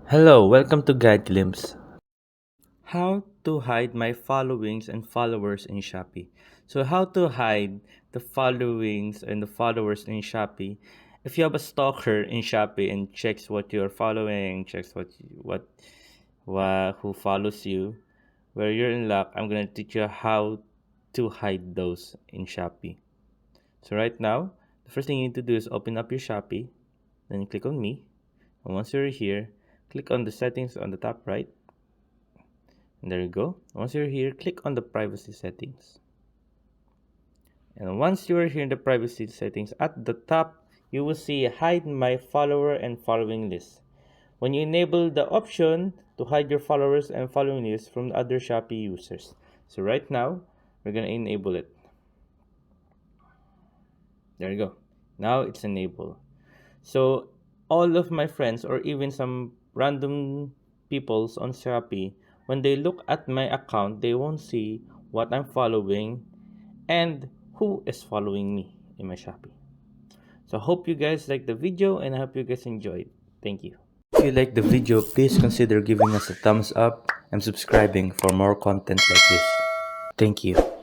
Hello, welcome to Guide Glimpse. How to hide my followings and followers in Shopee. So how to hide the followings and the followers in Shopee? If you have a stalker in Shopee and checks what you're following, checks who follows you, where you're in luck, I'm gonna teach you how to hide those in Shopee. So right now, the first thing you need to do is open up your Shopee, then you click on me, and once you're here, click on the settings on the top right. And there you go. Once you're here, click on the privacy settings. And once you're here in the privacy settings, at the top, you will see hide my follower and following list. When you enable the option to hide your followers and following list from other Shopee users. So right now, we're going to enable it. There you go. Now it's enabled. So all of my friends or even some random peoples on Shopee, when they look at my account, they won't see what I'm following and who is following me in my Shopee. So I hope you guys like the video and I hope you guys enjoyed. Thank you. If you like the video, please consider giving us a thumbs up and subscribing for more content like this. Thank you.